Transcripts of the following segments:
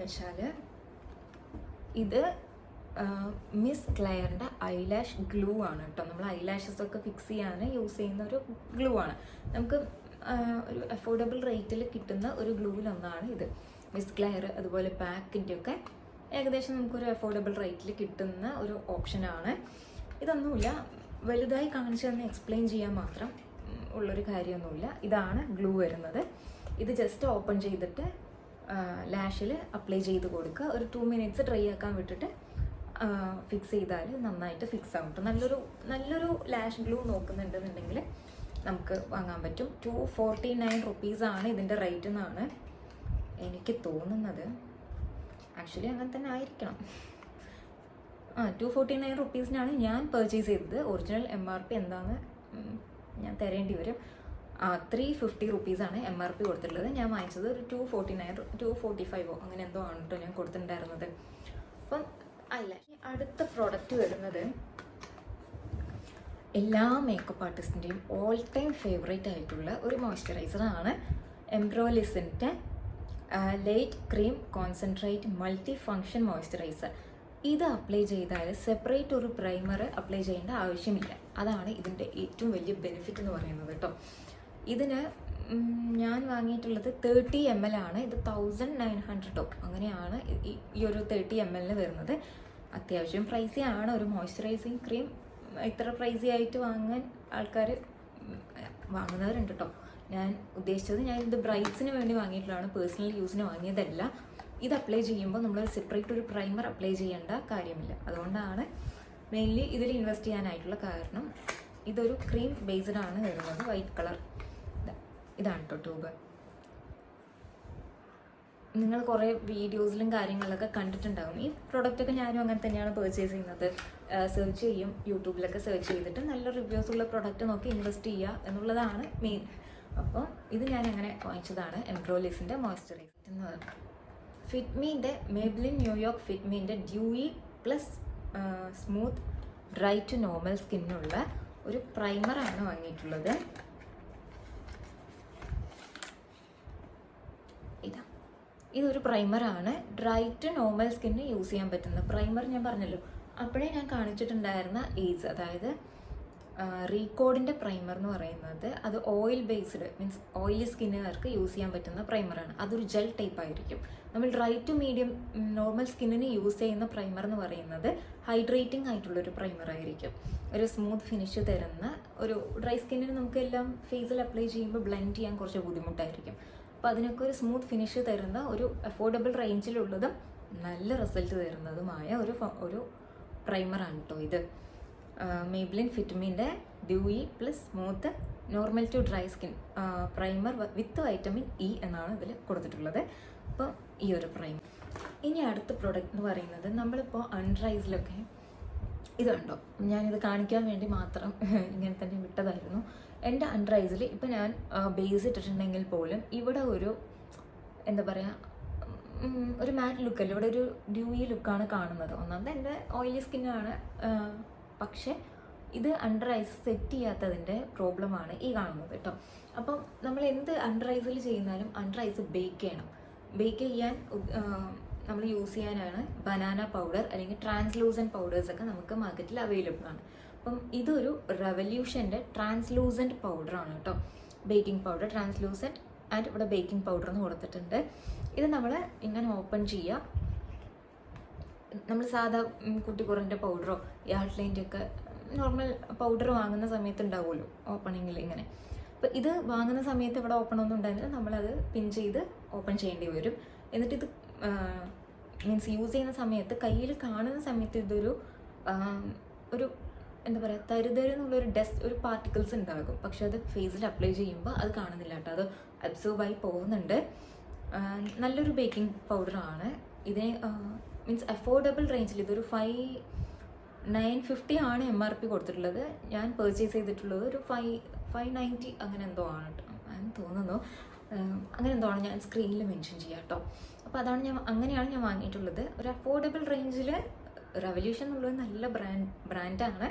വെച്ചാൽ ഇത് miss ക്ലെയറിൻ്റെ eyelash glue ആണ് കേട്ടോ. നമ്മൾ ഐലാഷസ് ഒക്കെ ഫിക്സ് ചെയ്യാൻ യൂസ് ചെയ്യുന്ന ഒരു ഗ്ലൂ ആണ്. നമുക്ക് ഒരു അഫോർഡബിൾ റേറ്റിൽ കിട്ടുന്ന ഒരു ഗ്ലൂവിലൊന്നാണ് ഇത്. മിസ് ക്ലെയർ അതുപോലെ പാക്കിൻ്റെ ഒക്കെ ഏകദേശം നമുക്കൊരു അഫോർഡബിൾ റേറ്റിൽ കിട്ടുന്ന ഒരു ഓപ്ഷനാണ്. ഇതൊന്നുമില്ല, വലുതായി കാണിച്ചു തന്നെ എക്സ്പ്ലെയിൻ ചെയ്യാൻ മാത്രം ഉള്ളൊരു കാര്യമൊന്നുമില്ല. ഇതാണ് ഗ്ലൂ വരുന്നത്. ഇത് ജസ്റ്റ് ഓപ്പൺ ചെയ്തിട്ട് ലാഷിൽ അപ്ലൈ ചെയ്ത് കൊടുക്കുക. ഒരു 2 minutes ഡ്രൈ ആക്കാൻ വിട്ടിട്ട് ഫിക്സ് ചെയ്താൽ നന്നായിട്ട് ഫിക്സ് ആവും. നല്ലൊരു ലാഷ് ഗ്ലൂ നോക്കുന്നുണ്ടെന്നുണ്ടെങ്കിൽ നമുക്ക് വാങ്ങാൻ പറ്റും. 249 rupees ഇതിൻ്റെ റേറ്റ് എന്നാണ് എനിക്ക് തോന്നുന്നത്. ആക്ച്വലി അങ്ങനെ തന്നെ ആയിരിക്കണം. 249 rupees ഞാൻ പർച്ചേസ് ചെയ്തത്. ഒറിജിനൽ MRP എന്താണെന്ന് ഞാൻ തരേണ്ടി വരും. 350 rupees MRP കൊടുത്തിട്ടുള്ളത്. ഞാൻ വാങ്ങിച്ചത് ഒരു 249 245 അങ്ങനെ എന്തോ ആണ് കേട്ടോ ഞാൻ കൊടുത്തിട്ടുണ്ടായിരുന്നത്. അപ്പം ഐലാഷ്. അടുത്ത പ്രോഡക്റ്റ് വരുന്നത് എല്ലാ മേക്കപ്പ് ആർട്ടിസ്റ്റിൻ്റെയും ഓൾ ടൈം ഫേവറേറ്റ് ആയിട്ടുള്ള ഒരു മോയ്സ്ചറൈസറാണ്. എംബ്രോലിസിൻ്റെ light cream concentrate multi function moisturiser. ഇത് അപ്ലൈ ചെയ്താൽ സെപ്പറേറ്റ് ഒരു പ്രൈമർ അപ്ലൈ ചെയ്യേണ്ട ആവശ്യമില്ല. അതാണ് ഇതിൻ്റെ ഏറ്റവും വലിയ ബെനിഫിറ്റ് എന്ന് പറയുന്നത് കേട്ടോ. ഇതിന് ഞാൻ വാങ്ങിയിട്ടുള്ളത് 30 ml ആണ്. ഇത് 1900 അങ്ങനെയാണ് ഈ ഒരു 30 ml വരുന്നത്. അത്യാവശ്യം പ്രൈസി ആണ്. ഒരു മോയ്സ്ചറൈസിങ് ക്രീം ഇത്ര പ്രൈസി ആയിട്ട് വാങ്ങാൻ ആൾക്കാർ വാങ്ങുന്നവരുണ്ട് കേട്ടോ. ഞാൻ ഉദ്ദേശിച്ചത് ഞാൻ ഇത് ബ്രൈറ്റ്സിന് വേണ്ടി വാങ്ങിയിട്ടുള്ളതാണ്, പേഴ്സണൽ യൂസിന് വാങ്ങിയതല്ല. ഇത് അപ്ലൈ ചെയ്യുമ്പോൾ നമ്മൾ സെപ്പറേറ്റ് ഒരു പ്രൈമർ അപ്ലൈ ചെയ്യേണ്ട കാര്യമില്ല. അതുകൊണ്ടാണ് മെയിൻലി ഇതിൽ ഇൻവെസ്റ്റ് ചെയ്യാനായിട്ടുള്ള കാരണം. ഇതൊരു ക്രീം ബേസ്ഡ് ആണ് വരുന്നത്. വൈറ്റ് കളർ ഇതാണ് കേട്ടോ ട്യൂബ്. നിങ്ങൾ കുറേ വീഡിയോസിലും കാര്യങ്ങളിലൊക്കെ കണ്ടിട്ടുണ്ടാകും. ഈ പ്രൊഡക്റ്റൊക്കെ ഞാനും അങ്ങനെ തന്നെയാണ് പർച്ചേസ് ചെയ്യുന്നത്. സെർച്ച് ചെയ്യും, യൂട്യൂബിലൊക്കെ സെർച്ച് ചെയ്തിട്ട് നല്ല റിവ്യൂസ് ഉള്ള പ്രൊഡക്റ്റ് നോക്കി ഇൻവെസ്റ്റ് ചെയ്യുക എന്നുള്ളതാണ് മെയിൻ. അപ്പോൾ ഇത് ഞാൻ അങ്ങനെ വാങ്ങിച്ചതാണ്. എംബ്രോലിസിൻ്റെ മോയ്സ്ചറൈസർ എന്ന് പറയുന്നത്. ഫിറ്റ്മീൻ്റെ മേബ്ലിൻ ന്യൂയോർക്ക് ഫിറ്റ്മീൻ്റെ dewy plus smooth dry to normal സ്കിന്നുള്ള ഒരു പ്രൈമറാണ് വാങ്ങിയിട്ടുള്ളത്. ഇതൊരു പ്രൈമറാണ്. Dry to normal skin use ചെയ്യാൻ പറ്റുന്ന പ്രൈമർ. ഞാൻ പറഞ്ഞല്ലോ അപ്പോഴേ ഞാൻ കാണിച്ചിട്ടുണ്ടായിരുന്ന ഏസ്, അതായത് റീകോഡിൻ്റെ പ്രൈമർ എന്ന് പറയുന്നത് അത് ഓയിൽ ബേസ്ഡ് മീൻസ് ഓയിലി സ്കിന്നുകാർക്ക് യൂസ് ചെയ്യാൻ പറ്റുന്ന പ്രൈമറാണ്. അതൊരു ജെൽ ടൈപ്പ് ആയിരിക്കും. നമ്മൾ ഡ്രൈ ടു മീഡിയം നോർമൽ സ്കിന്നിന് യൂസ് ചെയ്യുന്ന പ്രൈമർ എന്ന് പറയുന്നത് ഹൈഡ്രേറ്റിംഗ് ആയിട്ടുള്ളൊരു പ്രൈമർ ആയിരിക്കും. ഒരു സ്മൂത്ത് ഫിനിഷ് തരുന്ന ഒരു ഡ്രൈ സ്കിന്നിന് നമുക്ക് എല്ലാം ഫേസിൽ അപ്ലൈ ചെയ്യുമ്പോൾ ബ്ലെൻഡ് ചെയ്യാൻ കുറച്ച് ബുദ്ധിമുട്ടായിരിക്കും. അപ്പോൾ അതിനൊക്കെ ഒരു സ്മൂത്ത് ഫിനിഷ് തരുന്ന ഒരു അഫോർഡബിൾ റേഞ്ചിലുള്ളതും നല്ല റിസൾട്ട് തരുന്നതുമായ ഒരു പ്രൈമറാണ് കേട്ടോ ഇത്. മേബ്ലിൻ ഫിറ്റ്മീൻ്റെ dewy plus smooth normal to dry skin primer with vitamin E എന്നാണ് ഇതിൽ കൊടുത്തിട്ടുള്ളത്. അപ്പോൾ ഈ ഒരു പ്രൈമർ. ഇനി അടുത്ത പ്രൊഡക്റ്റ് എന്ന് പറയുന്നത് നമ്മളിപ്പോൾ അൺഡ്രൈസിലൊക്കെ ഇതുണ്ടോ, ഞാനിത് കാണിക്കാൻ വേണ്ടി മാത്രം ഇങ്ങനെ തന്നെ വിട്ടതായിരുന്നു. എൻ്റെ അൺഡ്രൈസിൽ ഇപ്പോൾ ഞാൻ ബേസ് ഇട്ടിട്ടുണ്ടെങ്കിൽ പോലും ഇവിടെ ഒരു എന്താ പറയുക, ഒരു മാറ്റ് ലുക്കല്ല, ഇവിടെ ഒരു ഡ്യൂയി ലുക്കാണ് കാണുന്നത്. ഒന്നാമത് എൻ്റെ ഓയിലി സ്കിന്നാണ്, പക്ഷേ ഇത് അണ്ടർ ഐസ് സെറ്റ് ചെയ്യാത്തതിൻ്റെ പ്രോബ്ലമാണ് ഈ കാണുന്നത് കേട്ടോ. അപ്പം നമ്മൾ എന്ത് അണ്ടർ ഐസിൽ ചെയ്യുന്നാലും അണ്ടർ ഐസ് ബേക്ക് ചെയ്യണം. ബേക്ക് ചെയ്യാൻ നമ്മൾ യൂസ് ചെയ്യാനാണ് ബനാന പൗഡർ അല്ലെങ്കിൽ ട്രാൻസ്ലൂസൻറ്റ് പൗഡേഴ്സൊക്കെ നമുക്ക് മാർക്കറ്റിൽ അവൈലബിൾ ആണ്. അപ്പം ഇതൊരു റെവല്യൂഷൻ്റെ ട്രാൻസ്ലൂസൻറ്റ് പൗഡറാണ് കേട്ടോ. ബേക്കിംഗ് പൗഡർ ട്രാൻസ്ലൂസൻറ്റ് ആൻഡ് ഇവിടെ ബേക്കിംഗ് പൗഡർ എന്ന് കൊടുത്തിട്ടുണ്ട്. ഇത് നമ്മൾ ഇങ്ങനെ ഓപ്പൺ ചെയ്യുക. നമ്മൾ സാധാ കുട്ടിക്കുറൻ്റെ പൗഡറോ യാർഡ്ലൈൻ്റെ ഒക്കെ നോർമൽ പൗഡർ വാങ്ങുന്ന സമയത്ത് ഉണ്ടാവുമല്ലോ ഓപ്പണിങ്ങിൽ ഇങ്ങനെ. അപ്പോൾ ഇത് വാങ്ങുന്ന സമയത്ത് ഇവിടെ ഓപ്പൺ ഒന്നും ഉണ്ടായിരുന്നില്ല, നമ്മളത് പിൻ ചെയ്ത് ഓപ്പൺ ചെയ്യേണ്ടി വരും. എന്നിട്ട് ഇത് മീൻസ് യൂസ് ചെയ്യുന്ന സമയത്ത് കയ്യിൽ കാണുന്ന സമയത്ത് ഇതൊരു ഒരു എന്താ പറയുക, തരുതരുന്നുള്ളൊരു ഒരു പാർട്ടിക്കിൾസ് ഉണ്ടാകും. പക്ഷെ അത് ഫേസിൽ അപ്ലൈ ചെയ്യുമ്പോൾ അത് കാണുന്നില്ല കേട്ടോ, അത് അബ്സോർബായി പോകുന്നുണ്ട്. നല്ലൊരു ബേക്കിംഗ് പൗഡറാണ്. ഇതിന് മീൻസ് അഫോർഡബിൾ റേഞ്ചിൽ ഇതൊരു 950 ആണ് MRP കൊടുത്തിട്ടുള്ളത്. ഞാൻ പർച്ചേസ് ചെയ്തിട്ടുള്ളത് ഒരു 590 അങ്ങനെ എന്തോ ആണ് കേട്ടോ, അങ്ങനെ തോന്നുന്നു. അങ്ങനെ എന്തോ ആണ്, ഞാൻ സ്ക്രീനിൽ മെൻഷൻ ചെയ്യാം കേട്ടോ. അപ്പോൾ അങ്ങനെയാണ് ഞാൻ വാങ്ങിയിട്ടുള്ളത്. ഒരു അഫോർഡബിൾ റേഞ്ചിൽ റെവല്യൂഷൻ എന്നുള്ളത് നല്ല ബ്രാൻഡാണ്.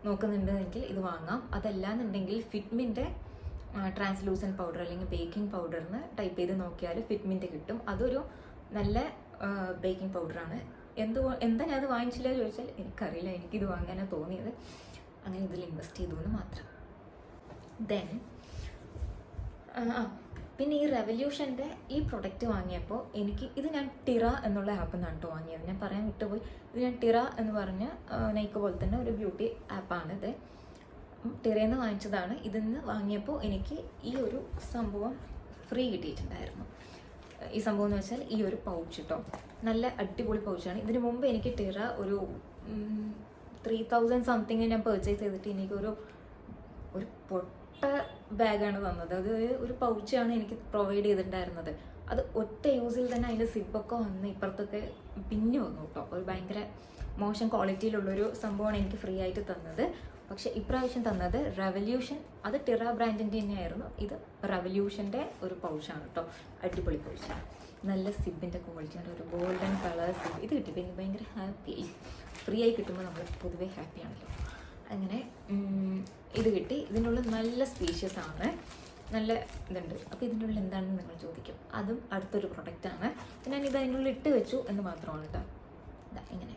നോക്കുന്നുണ്ടെങ്കിൽ ഇത് വാങ്ങാം. അതല്ലാന്നുണ്ടെങ്കിൽ ഫിറ്റ്മിൻ്റെ ട്രാൻസ്ലൂസൻറ്റ് പൗഡർ അല്ലെങ്കിൽ ബേക്കിംഗ് പൗഡറിന് ടൈപ്പ് ചെയ്ത് നോക്കിയാൽ ഫിറ്റ്മിൻ്റെ കിട്ടും. അതൊരു നല്ല ബേക്കിംഗ് പൗഡറാണ്. എന്താ ഞാൻ അത് വാങ്ങിച്ചില്ല ചോദിച്ചാൽ എനിക്കറിയില്ല, എനിക്കിത് വാങ്ങാനാണ് തോന്നിയത്. അങ്ങനെ ഇതിൽ ഇൻവെസ്റ്റ് ചെയ്തു എന്ന് മാത്രം. ദെൻ പിന്നെ ഈ റെവല്യൂഷൻ്റെ ഈ പ്രൊഡക്റ്റ് വാങ്ങിയപ്പോൾ എനിക്ക് ഇത് ഞാൻ ടിറ എന്നുള്ള ആപ്പിൽ നിന്നാണ് കേട്ടോ വാങ്ങിയത്. ഞാൻ പറയാൻ വിട്ടുപോയി. ഇത് ഞാൻ ടിറ എന്ന് പറഞ്ഞ നൈക്ക് പോലെ തന്നെ ഒരു ബ്യൂട്ടി ആപ്പാണിത്. ടിറയിൽ നിന്ന് വാങ്ങിച്ചതാണ്. ഇതിൽ നിന്ന് വാങ്ങിയപ്പോൾ എനിക്ക് ഈ ഒരു സംഭവം ഫ്രീ കിട്ടിയിട്ടുണ്ടായിരുന്നു. ഈ സംഭവം എന്ന് വെച്ചാൽ ഈ ഒരു പൗച്ച് കേട്ടോ, നല്ല അടിപൊളി പൗച്ചാണ്. ഇതിന് മുമ്പ് എനിക്ക് ടിറ ഒരു 3000 സംതിങ് ഞാൻ പർച്ചേസ് ചെയ്തിട്ട് എനിക്കൊരു പൊട്ട ബാഗാണ് തന്നത്. അത് ഒരു പൗച്ചാണ് എനിക്ക് പ്രൊവൈഡ് ചെയ്തിട്ടുണ്ടായിരുന്നത്. അത് ഒറ്റ യൂസിൽ തന്നെ അതിൻ്റെ സിബൊക്കെ വന്ന് ഇപ്പുറത്തൊക്കെ പിന്നു വന്നു കേട്ടോ. ഒരു ഭയങ്കര മോശം ക്വാളിറ്റിയിലുള്ളൊരു സംഭവമാണ് എനിക്ക് ഫ്രീ ആയിട്ട് തന്നത്. പക്ഷെ ഇപ്രാവശ്യം തന്നത് റെവല്യൂഷൻ, അത് ടിറ ബ്രാൻഡിൻ്റെ തന്നെയായിരുന്നു. ഇത് റെവല്യൂഷൻ്റെ ഒരു പൗച്ചാണ് കേട്ടോ, അടിപൊളി പൗച്ചാണ്. നല്ല സിബിൻ്റെ ക്വാളിറ്റിയാണ്, ഒരു ഗോൾഡൻ കളർ സിബ്. ഇത് കിട്ടിയപ്പോൾ എനിക്ക് ഭയങ്കര ഹാപ്പിയായി. ഫ്രീ ആയി കിട്ടുമ്പോൾ നമ്മൾ പൊതുവേ ഹാപ്പിയാണല്ലോ. അങ്ങനെ ഇത് കിട്ടി. ഇതിനുള്ള നല്ല സ്പീഷ്യസ് ആണ്, നല്ല ഇതുണ്ട്. അപ്പോൾ ഇതിൻ്റെ ഉള്ളിൽ എന്താണെന്ന് നിങ്ങൾ ചോദിക്കും. അതും അടുത്തൊരു പ്രൊഡക്റ്റാണ്. ഞാനിത് അതിനുള്ളിൽ ഇട്ട് വെച്ചു എന്ന് മാത്രമാണ് കേട്ടോ. ഇങ്ങനെ.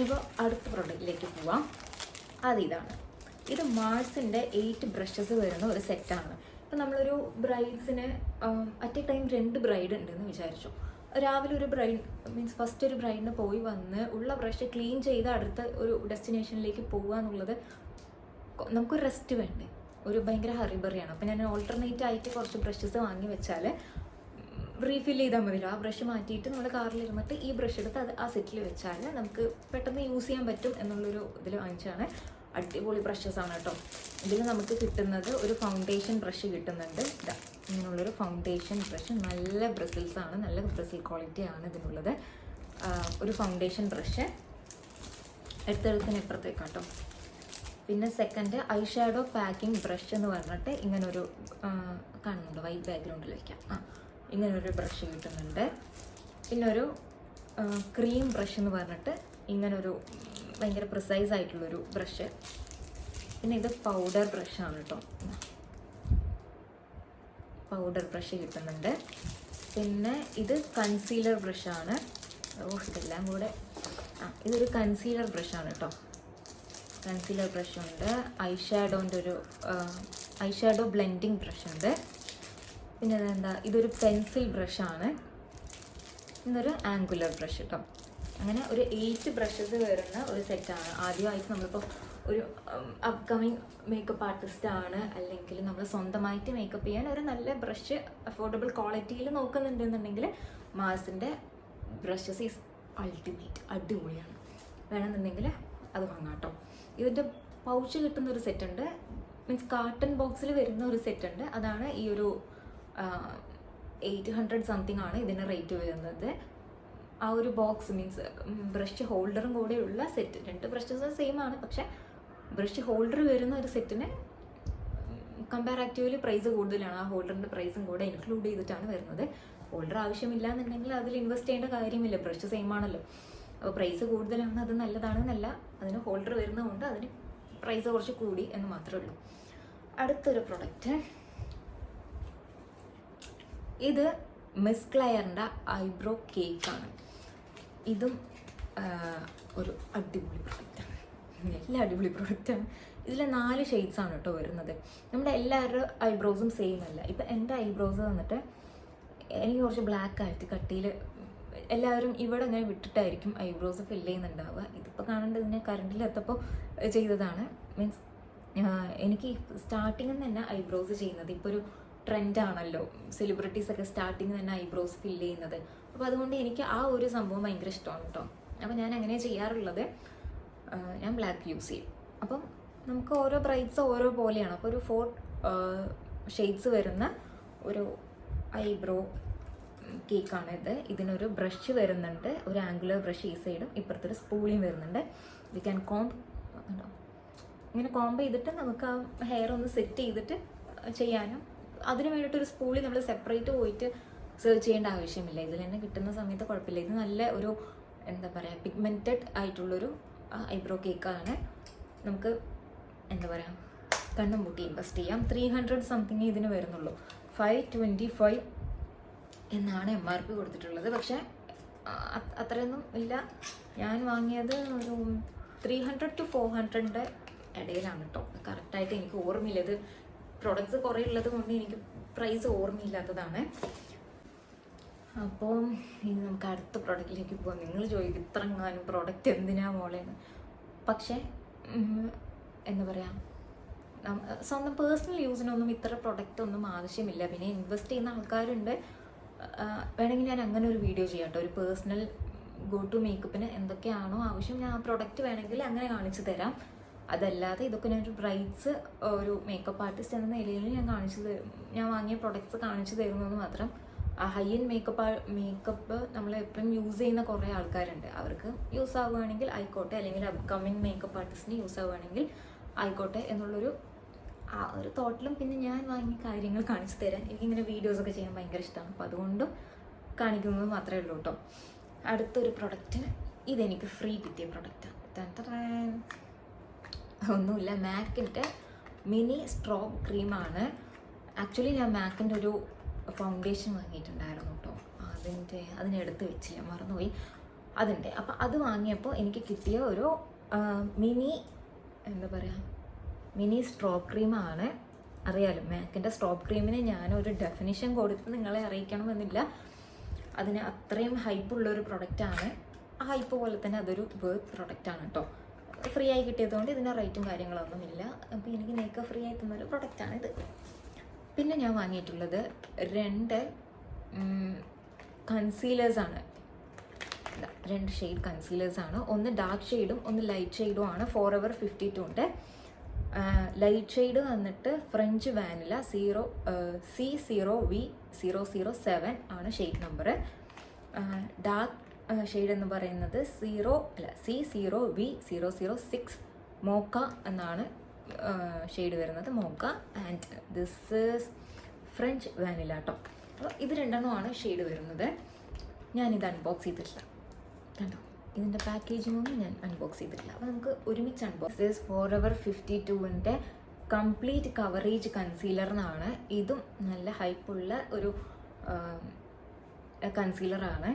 ഇപ്പോൾ അടുത്ത പ്രൊഡക്റ്റിലേക്ക് പോവാം. ഇതാണ്. ഇത് മാർസിൻ്റെ 8 ബ്രഷസ് വരുന്ന ഒരു സെറ്റാണ്. ഇപ്പം നമ്മളൊരു ബ്രൈഡ്സിന് അറ്റ് എ ടൈം 2 ബ്രൈഡ് ഉണ്ടെന്ന് വിചാരിച്ചു. രാവിലെ ഒരു ബ്രൈഡ് മീൻസ് ഫസ്റ്റ് ഒരു ബ്രൈഡിന് പോയി വന്ന് ഉള്ള ബ്രഷ് ക്ലീൻ ചെയ്ത് അടുത്ത ഒരു ഡെസ്റ്റിനേഷനിലേക്ക് പോകുക എന്നുള്ളത് നമുക്കൊരു റെസ്റ്റ് വേണ്ടേ, ഒരു ഭയങ്കര ഹറിബറിയാണ്. അപ്പോൾ ഞാൻ ഓൾട്ടർനേറ്റ് ആയിട്ട് കുറച്ച് ബ്രഷസ് വാങ്ങി വെച്ചാൽ റീഫിൽ ചെയ്താൽ മതിയല്ലോ. ആ ബ്രഷ് മാറ്റിയിട്ട് നമ്മുടെ കാറിലിരുന്നിട്ട് ഈ ബ്രഷ് എടുത്ത് അത് ആ സെറ്റിൽ വെച്ചാൽ നമുക്ക് പെട്ടെന്ന് യൂസ് ചെയ്യാൻ പറ്റും എന്നുള്ളൊരു ഇതിൽ വാങ്ങിച്ചാണ്. അടിപൊളി ബ്രഷസ് ആണ് കേട്ടോ. ഇതിൽ നമുക്ക് കിട്ടുന്നത് ഒരു ഫൗണ്ടേഷൻ ബ്രഷ് കിട്ടുന്നുണ്ട്. ഇങ്ങനെയുള്ളൊരു ഫൗണ്ടേഷൻ ബ്രഷ്, നല്ല ബ്രസിൽസ് ആണ്, നല്ല ബ്രസിൽ ക്വാളിറ്റിയാണ് ഇതിനുള്ളത്. ഒരു ഫൗണ്ടേഷൻ ബ്രഷ് എടുത്തെടുത്തിന് ഇപ്പുറത്തേക്കാട്ടോ. പിന്നെ second I shadow packing brush എന്ന് പറഞ്ഞിട്ട് ഇങ്ങനൊരു കാണുന്നുണ്ട്, വൈറ്റ് ബാക്ക്ഗ്രൗണ്ടിൽ വയ്ക്കാം. ഇങ്ങനൊരു ബ്രഷ് കിട്ടുന്നുണ്ട്. പിന്നെ ഒരു ക്രീം ബ്രഷ് എന്ന് പറഞ്ഞിട്ട് ഇങ്ങനൊരു ഭയങ്കര പ്രിസൈസ് ആയിട്ടുള്ളൊരു ബ്രഷ്. പിന്നെ ഇത് പൗഡർ ബ്രഷാണ് കേട്ടോ, പൗഡർ ബ്രഷ് കിട്ടുന്നുണ്ട്. പിന്നെ ഇത് കൺസീലർ ബ്രഷാണ്. ഇതെല്ലാം കൂടെ ഇതൊരു കൺസീലർ ബ്രഷാണ് കേട്ടോ. കൺസീലർ ബ്രഷ് ഉണ്ട്. ഐ ഷാഡോ ബ്ലെൻഡിങ് ബ്രഷ് ഉണ്ട്. പിന്നെ ഇതൊരു പെൻസിൽ ബ്രഷാണ്. ഇന്നൊരു ആംഗുലർ ബ്രഷ് കേട്ടോ. അങ്ങനെ ഒരു 8 ബ്രഷസ് വരുന്ന ഒരു സെറ്റാണ്. ആദ്യമായിട്ട് നമ്മളിപ്പോൾ ഒരു അപ്കമിങ് മേക്കപ്പ് ആർട്ടിസ്റ്റ് ആണ്, അല്ലെങ്കിൽ നമ്മൾ സ്വന്തമായിട്ട് മേക്കപ്പ് ചെയ്യാൻ ഒരു നല്ല ബ്രഷ് അഫോർഡബിൾ ക്വാളിറ്റിയിൽ നോക്കുന്നുണ്ടെന്നുണ്ടെങ്കിൽ മാർസിൻ്റെ ബ്രഷസ് ഈസ് അൾട്ടിമേറ്റ്, അടിപൊളിയാണ്. വേണമെന്നുണ്ടെങ്കിൽ അത് വാങ്ങാം കേട്ടോ. ഇതിൻ്റെ പൗച്ച് കിട്ടുന്ന ഒരു സെറ്റ് ഉണ്ട്, മീൻസ് കാർട്ടൺ ബോക്സിൽ വരുന്ന ഒരു സെറ്റ് ഉണ്ട്. അതാണ് ഈ ഒരു 800 സംതിങ് ആണ് ഇതിന് റേറ്റ് വരുന്നത്. ആ ഒരു ബോക്സ് മീൻസ് ബ്രഷ് ഹോൾഡറും കൂടെയുള്ള സെറ്റ്, 2 ബ്രഷസ് സെയിം ആണ്, പക്ഷെ ബ്രഷ് ഹോൾഡർ വരുന്ന ഒരു സെറ്റിന് കമ്പാരാക്റ്റീവ്ലി പ്രൈസ് കൂടുതലാണ്. ആ ഹോൾഡറിൻ്റെ പ്രൈസും കൂടെ ഇൻക്ലൂഡ് ചെയ്തിട്ടാണ് വരുന്നത്. ഹോൾഡർ ആവശ്യമില്ല എന്നുണ്ടെങ്കിൽ അതിൽ ഇൻവെസ്റ്റ് ചെയ്യേണ്ട കാര്യമില്ല, ബ്രഷ് സെയിം ആണല്ലോ. അപ്പോൾ പ്രൈസ് കൂടുതലാണ്, അത് നല്ലതാണെന്നല്ല, അതിന് ഹോൾഡർ വരുന്നതുകൊണ്ട് അതിന് പ്രൈസ് കുറച്ച് കൂടി എന്ന് മാത്രമേ ഉള്ളൂ. അടുത്തൊരു പ്രൊഡക്റ്റ്, ഇത് മിസ് ക്ലെയറിൻ്റെ ഐബ്രോ കേക്കാണ്. ഇതും ഒരു അടിപൊളി പ്രൊഡക്റ്റാണ്, എല്ലാം അടിപൊളി പ്രൊഡക്റ്റാണ്. ഇതിൽ 4 ഷെയ്ഡ്സാണ് കേട്ടോ വരുന്നത്. നമ്മുടെ എല്ലാവരുടെ ഐബ്രോസും സെയിം അല്ല. ഇപ്പം എൻ്റെ ഐബ്രോസ് വന്നിട്ട് എനിക്ക് കുറച്ച് ബ്ലാക്ക് ആയിട്ട് കട്ടിയിൽ, എല്ലാവരും ഇവിടെ ഇങ്ങനെ വിട്ടിട്ടായിരിക്കും ഐബ്രോസ് ഫില്ല് ചെയ്യുന്നുണ്ടാവുക. ഇതിപ്പോൾ കാണേണ്ടത് ഇതിനെ കറണ്ടിലെത്തപ്പോൾ ചെയ്തതാണ്. മീൻസ് എനിക്ക് സ്റ്റാർട്ടിങ്ങിൽ തന്നെ ഐബ്രോസ് ചെയ്യുന്നത് ഇപ്പോൾ ഒരു ട്രെൻഡാണല്ലോ, സെലിബ്രിറ്റീസൊക്കെ സ്റ്റാർട്ടിങ് തന്നെ ഐബ്രോസ് ഫില്ല് ചെയ്യുന്നത്. അപ്പോൾ അതുകൊണ്ട് എനിക്ക് ആ ഒരു സംഭവം ഭയങ്കര ഇഷ്ടമാണ് കേട്ടോ. അപ്പോൾ ഞാൻ അങ്ങനെ ചെയ്യാറുള്ളത്, ഞാൻ ബ്ലാക്ക് യൂസ് ചെയ്യും. അപ്പം നമുക്ക് ഓരോ ബ്രൈഡ്സ് ഓരോ പോലെയാണ്. അപ്പോൾ ഒരു 4 ഷെയ്ഡ്സ് വരുന്ന ഒരു ഐബ്രോ കേക്കാണ് ഇത്. ഇതിനൊരു ബ്രഷ് വരുന്നുണ്ട്, ഒരു ആംഗുലർ ബ്രഷ് ഈ സൈഡും, ഇപ്പുറത്തൊരു സ്പൂളിയും വരുന്നുണ്ട്. വി ക്യാൻ കോംബ്, ഇങ്ങനെ കോംബ് ചെയ്തിട്ട് നമുക്ക് ആ ഹെയർ ഒന്ന് സെറ്റ് ചെയ്തിട്ട് ചെയ്യാനും, അതിന് വേണ്ടിയിട്ടൊരു സ്പൂളിൽ നമ്മൾ സെപ്പറേറ്റ് പോയിട്ട് സെർച്ച് ചെയ്യേണ്ട ആവശ്യമില്ല. ഇതിൽ തന്നെ കിട്ടുന്ന സമയത്ത് കുഴപ്പമില്ല. ഇത് നല്ല ഒരു എന്താ പറയുക, പിഗ്മെൻറ്റഡ് ആയിട്ടുള്ളൊരു ഐബ്രോ കേക്കാണ്. നമുക്ക് എന്താ പറയുക, കണ്ണും പൂട്ടി ഇൻവെസ്റ്റ് ചെയ്യാം. 300 സംതിങ് ഇതിന് വരുന്നുള്ളൂ. 525 എന്നാണ് MRP കൊടുത്തിട്ടുള്ളത്. പക്ഷേ അത്രയൊന്നും ഇല്ല. ഞാൻ വാങ്ങിയത് ഒരു 300 to 400 ഇടയിലാണ് കേട്ടോ. കറക്റ്റായിട്ട് എനിക്ക് ഓർമ്മയില്ല. ഇത് പ്രൊഡക്ട്സ് കുറേ ഉള്ളത് കൊണ്ട് എനിക്ക് പ്രൈസ് ഓർമ്മയില്ലാത്തതാണ്. അപ്പോൾ ഇനി നമുക്ക് അടുത്ത പ്രൊഡക്റ്റിലേക്ക് പോകാം. നിങ്ങൾ ചോദിക്കും ഇത്രങ്ങാനും പ്രൊഡക്റ്റ് എന്തിനാ മോളേന്ന്. പക്ഷേ എന്താ പറയുക, സ്വന്തം പേഴ്സണൽ യൂസിനൊന്നും ഇത്ര പ്രൊഡക്റ്റ് ഒന്നും ആവശ്യമില്ല. പിന്നെ ഇൻവെസ്റ്റ് ചെയ്യുന്ന ആൾക്കാരുണ്ട്. വേണമെങ്കിൽ ഞാൻ അങ്ങനെ ഒരു വീഡിയോ ചെയ്യാം കേട്ടോ. ഒരു പേഴ്സണൽ ഗോ ടു മേക്കപ്പിന് എന്തൊക്കെയാണോ ആവശ്യം ഞാൻ ആ പ്രൊഡക്റ്റ് വേണമെങ്കിൽ അങ്ങനെ കാണിച്ചു തരാം. അതല്ലാതെ ഇതൊക്കെ ഞാനൊരു ബ്രൈറ്റ്സ് ഒരു മേക്കപ്പ് ആർട്ടിസ്റ്റ് എന്ന നിലയിൽ ഞാൻ വാങ്ങിയ പ്രൊഡക്ട്സ് കാണിച്ചു തരുന്നത് മാത്രം. ആ ഹൈ എൻഡ് മേക്കപ്പ് നമ്മൾ എപ്പോഴും യൂസ് ചെയ്യുന്ന കുറേ ആൾക്കാരുണ്ട്. അവർക്ക് യൂസ് ആവുകയാണെങ്കിൽ ആയിക്കോട്ടെ, അല്ലെങ്കിൽ അപ്കമ്മിങ് മേക്കപ്പ് ആർട്ടിസ്റ്റിന് യൂസ് ആവുകയാണെങ്കിൽ ആയിക്കോട്ടെ എന്നുള്ളൊരു ആ ഒരു തോട്ടിലും പിന്നെ ഞാൻ വാങ്ങിയ കാര്യങ്ങൾ കാണിച്ചു തരാൻ എനിക്കിങ്ങനെ വീഡിയോസൊക്കെ ചെയ്യാൻ ഭയങ്കര ഇഷ്ടമാണ്. അപ്പോൾ അതുകൊണ്ടും കാണിക്കുന്നത് മാത്രമേ ഉള്ളൂ കേട്ടോ. അടുത്തൊരു പ്രൊഡക്റ്റ്, ഇതെനിക്ക് ഫ്രീ കിട്ടിയ പ്രൊഡക്റ്റാണ്. ഒന്നുമില്ല, മാക്കിൻ്റെ മിനി സ്ട്രോബ് ക്രീമാണ്. ആക്ച്വലി ഞാൻ മാക്കിൻ്റെ ഒരു ഫൗണ്ടേഷൻ വാങ്ങിയിട്ടുണ്ടായിരുന്നു കേട്ടോ. അതിനെടുത്ത് വെച്ചില്ല, മറന്നുപോയി. അതുണ്ട്. അപ്പോൾ അത് വാങ്ങിയപ്പോൾ എനിക്ക് കിട്ടിയ ഒരു മിനി എന്താ പറയുക, മിനി സ്ട്രോബ് ക്രീമാണ്. അറിയാലോ മാക്കിൻ്റെ സ്ട്രോബ് ക്രീമിന് ഞാനൊരു ഡെഫിനിഷൻ കൊടുത്ത് നിങ്ങളെ അറിയിക്കണമെന്നില്ല. അതിന് അത്രയും ഹൈപ്പുള്ളൊരു പ്രൊഡക്റ്റാണ്. ആ ഹൈപ്പ് പോലെ തന്നെ അതൊരു വർത്ത് പ്രൊഡക്റ്റാണ് കേട്ടോ. ഫ്രീ ആയി കിട്ടിയതുകൊണ്ട് ഇതിൻ്റെ റേറ്റും കാര്യങ്ങളൊന്നുമില്ല. അപ്പോൾ എനിക്ക് മേക്കപ്പ് ഫ്രീ ആയി തന്നൊരു പ്രൊഡക്റ്റാണിത്. പിന്നെ ഞാൻ വാങ്ങിയിട്ടുള്ളത് 2 കൺസീലേഴ്സാണ്. 2 ഷെയ്ഡ് കൺസീലേഴ്സാണ്. ഒന്ന് ഡാർക്ക് ഷെയ്ഡും ഒന്ന് ലൈറ്റ് ഷെയ്ഡും ആണ്. ഫോറെവർ 52 ഉണ്ട്. ലൈറ്റ് ഷെയ്ഡ് വന്നിട്ട് ഫ്രഞ്ച് വാനില C0V007 ആണ് ഷെയ്ഡ് നമ്പർ. ഡാർക്ക് ഷെയ്ഡ് എന്ന് പറയുന്നത് C0V006 മോക്ക എന്നാണ് ഷെയ്ഡ് വരുന്നത്, mocha. And this is French vanilla കേട്ടോ. അപ്പോൾ ഇത് 2 ഷെയ്ഡ് വരുന്നത്. ഞാനിത് അൺബോക്സ് ചെയ്തിട്ടില്ല കണ്ടോ. ഇതിൻ്റെ പാക്കേജിങ്ങൊന്നും ഞാൻ അൺബോക്സ് ചെയ്തിട്ടില്ല. അപ്പോൾ നമുക്ക് ഒരുമിച്ച് അൺബോക്സ്. ദിസ് ഫോറെവർ 52ൻ്റെ കംപ്ലീറ്റ് കവറേജ് കൺസീലർ എന്നാണ്. ഇതും നല്ല ഹൈപ്പുള്ള ഒരു കൺസീലറാണ്.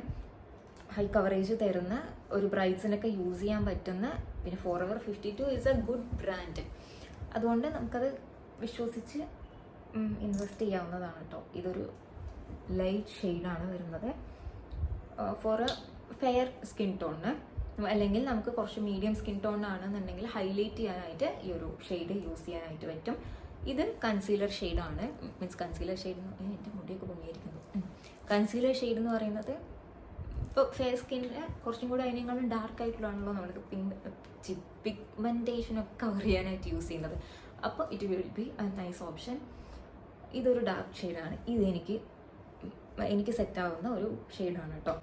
ഹൈ കവറേജ് തരുന്ന ഒരു ബ്രൈറ്റ്സിനൊക്കെ യൂസ് ചെയ്യാൻ പറ്റുന്ന. പിന്നെ Forever 52 is A good brand. അതുകൊണ്ട് നമുക്കത് വിശ്വസിച്ച് ഇൻവെസ്റ്റ് ചെയ്യാവുന്നതാണ് കേട്ടോ. ഇതൊരു ലൈറ്റ് ഷെയ്ഡാണ് വരുന്നത്. ഫോർ എ ഫെയർ സ്കിൻ ടോണിന്, അല്ലെങ്കിൽ നമുക്ക് കുറച്ച് മീഡിയം സ്കിൻ ടോണാണെന്നുണ്ടെങ്കിൽ ഹൈലൈറ്റ് ചെയ്യാനായിട്ട് ഈ ഒരു ഷെയ്ഡ് യൂസ് ചെയ്യാനായിട്ട് പറ്റും. ഇത് കൺസീലർ ഷെയ്ഡാണ്. മീൻസ് കൺസീലർ ഷെയ്ഡ് എൻ്റെ മുടിയൊക്കെ പൊങ്ങിയിരിക്കുന്നു. കൺസീലർ ഷെയ്ഡ് എന്ന് പറയുന്നത് ഇപ്പോൾ ഫെയർ സ്കിന്നിന് കുറച്ചും കൂടി അതിനേക്കാളും ഡാർക്ക് ആയിട്ടുള്ളതാണല്ലോ നമ്മൾക്ക് പിഗ്മെൻറ്റേഷനൊക്കെ കവർ ചെയ്യാനായിട്ട് യൂസ് ചെയ്യുന്നത്. അപ്പോൾ it will be A nice option. ഇതൊരു ഡാർക്ക് ഷെയ്ഡാണ്. എനിക്ക് സെറ്റാവുന്ന ഒരു ഷെയ്ഡാണ് കേട്ടോ.